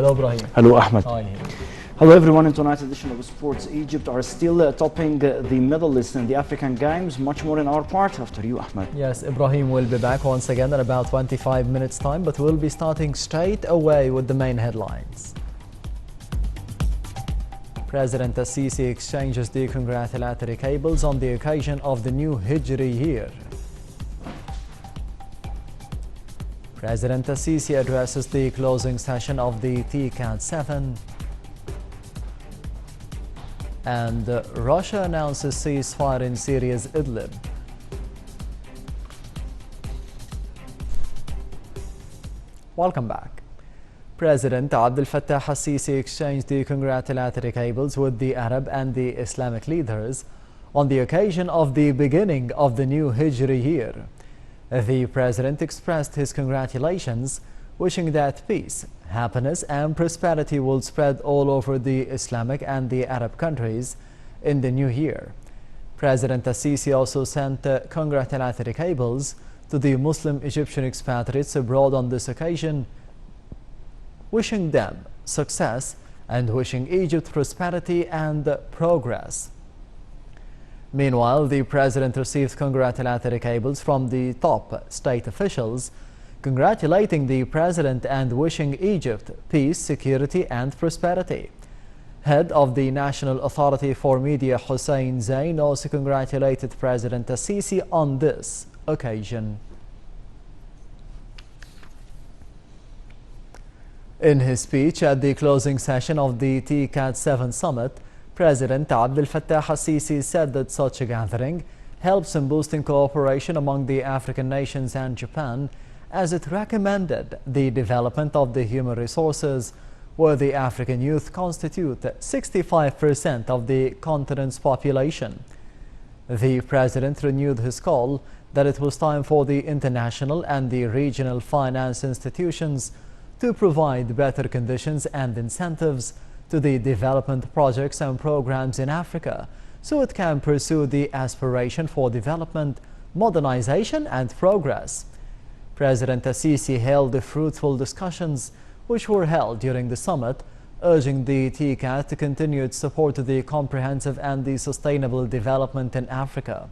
Hello, Ibrahim. Hello, Ahmed. Hi. Hello, everyone. In tonight's edition of Sports, Egypt are still topping the medal list in the African Games. Much more in our part after you, Ahmed. Yes, Ibrahim will be back once again in about 25 minutes' time, but we'll be starting straight away with the main headlines. President Sisi exchanges the congratulatory cables on the occasion of the new Hijri year. President Sisi addresses the closing session of the TCAT 7. And Russia announces ceasefire in Syria's Idlib. Welcome back. President Abdel Fattah al-Sisi exchanged the congratulatory cables with the Arab and the Islamic leaders on the occasion of the beginning of the new Hijri year. The president expressed his congratulations, wishing that peace, happiness and prosperity will spread all over the Islamic and the Arab countries in the new year. President al-Sisi also sent congratulatory cables to the Muslim Egyptian expatriates abroad on this occasion, wishing them success and wishing Egypt prosperity and progress. Meanwhile, the president received congratulatory cables from the top state officials, congratulating the president and wishing Egypt peace, security and prosperity. Head of the National Authority for Media Hussein Zain also congratulated President al-Sisi on this occasion. In his speech at the closing session of the TCAT 7 summit, President Abdel Fattah al-Sisi said that such a gathering helps in boosting cooperation among the African nations and Japan, as it recommended the development of the human resources, where the African youth constitute 65% of the continent's population. The president renewed his call that it was time for the international and the regional finance institutions to provide better conditions and incentives to the development projects and programs in Africa, so it can pursue the aspiration for development, modernization and progress. President al-Sisi held the fruitful discussions which were held during the summit, urging the TCAT to continue its support to the comprehensive and the sustainable development in Africa.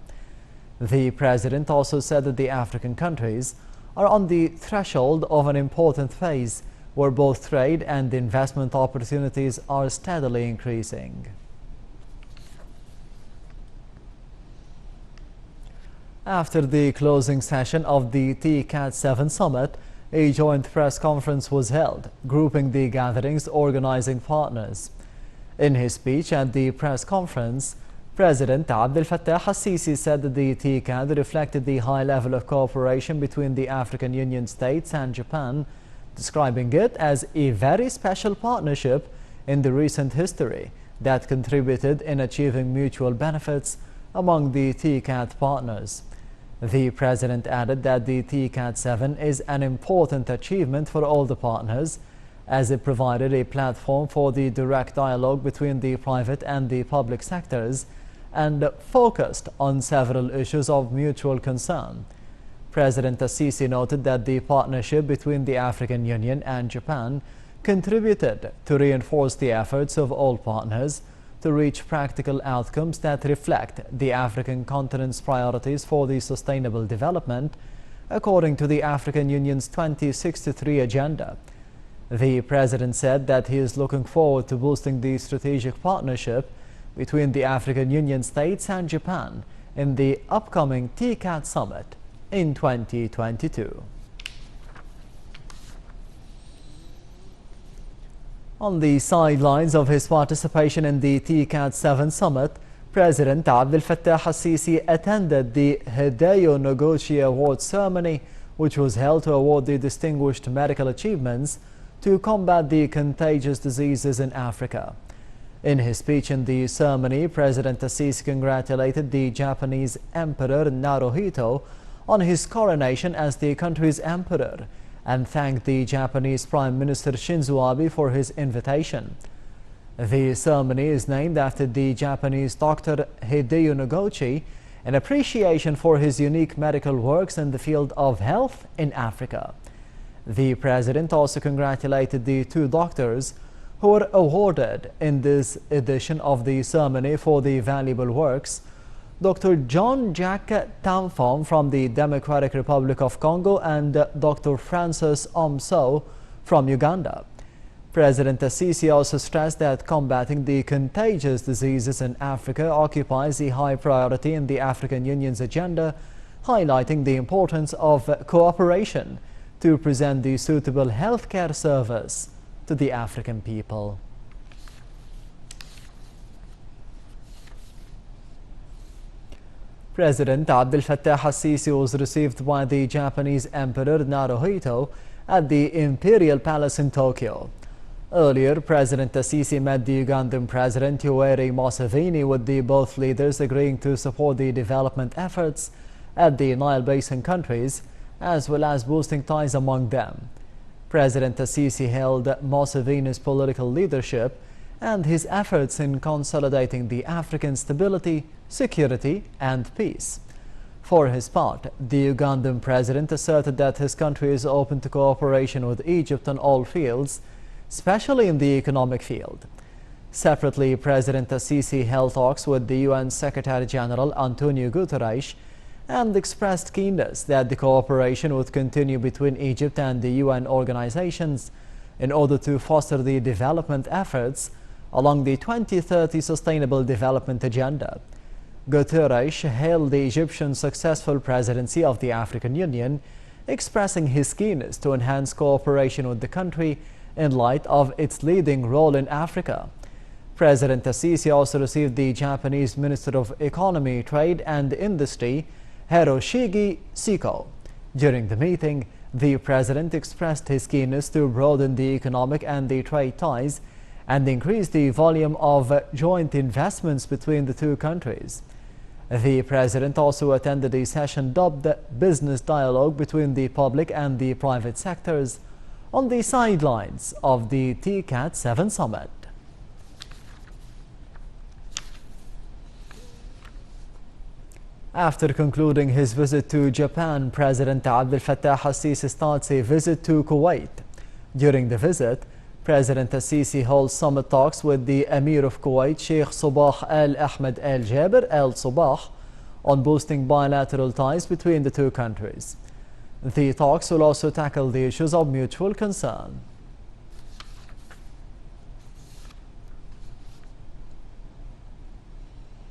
The president also said that the African countries are on the threshold of an important phase where both trade and investment opportunities are steadily increasing. After the closing session of the TCAT 7 summit, a joint press conference was held, grouping the gathering's organizing partners. In his speech at the press conference, President Abdel Fattah al-Sisi said that the TCAT reflected the high level of cooperation between the African Union states and Japan, describing it as a very special partnership in the recent history that contributed in achieving mutual benefits among the TCAT partners. The president added that the TCAT 7 is an important achievement for all the partners, as it provided a platform for the direct dialogue between the private and the public sectors and focused on several issues of mutual concern. President al-Sisi noted that the partnership between the African Union and Japan contributed to reinforce the efforts of all partners to reach practical outcomes that reflect the African continent's priorities for the sustainable development, according to the African Union's 2063 agenda. The president said that he is looking forward to boosting the strategic partnership between the African Union states and Japan in the upcoming TCAT summit in 2022. On the sidelines of his participation in the TCAT 7 summit, President Abdel Fattah al-Sisi attended the Hidayah Noguchi Award ceremony, which was held to award the distinguished medical achievements to combat the contagious diseases in Africa. In his speech in the ceremony, President al-Sisi congratulated the Japanese Emperor Naruhito on his coronation as the country's emperor and thanked the Japanese Prime Minister Shinzo Abe for his invitation. The ceremony is named after the Japanese doctor Hideo Noguchi, in appreciation for his unique medical works in the field of health in Africa. The president also congratulated the two doctors who were awarded in this edition of the ceremony for the valuable works: Dr. John Jack Tamfom from the Democratic Republic of Congo and Dr. Francis Omso from Uganda. President Sisi also stressed that combating the contagious diseases in Africa occupies a high priority in the African Union's agenda, highlighting the importance of cooperation to present the suitable healthcare service to the African people. President Abdel Fattah al-Sisi was received by the Japanese Emperor Naruhito at the Imperial Palace in Tokyo. Earlier, President al-Sisi met the Ugandan President Yoweri Museveni, with the both leaders agreeing to support the development efforts at the Nile Basin countries, as well as boosting ties among them. President al-Sisi hailed Museveni's political leadership and his efforts in consolidating the African stability, security and peace. For his part, the Ugandan president asserted that his country is open to cooperation with Egypt on all fields, especially in the economic field. Separately, President al-Sisi held talks with the UN Secretary General Antonio Guterres and expressed keenness that the cooperation would continue between Egypt and the UN organizations in order to foster the development efforts along the 2030 Sustainable Development Agenda. Guterres hailed the Egyptian successful presidency of the African Union, expressing his keenness to enhance cooperation with the country in light of its leading role in Africa. President al-Sisi also received the Japanese Minister of Economy, Trade and Industry, Hiroshige Siko. During the meeting, the president expressed his keenness to broaden the economic and the trade ties and increase the volume of joint investments between the two countries. The president also attended a session dubbed Business Dialogue between the public and the private sectors on the sidelines of the TCAT 7 summit. After concluding his visit to Japan, President Abdel Fattah al-Sisi starts a visit to Kuwait. During the visit, President al-Sisi holds summit talks with the Emir of Kuwait, Sheikh Sabah al-Ahmed al-Jaber al-Sabah, on boosting bilateral ties between the two countries. The talks will also tackle the issues of mutual concern.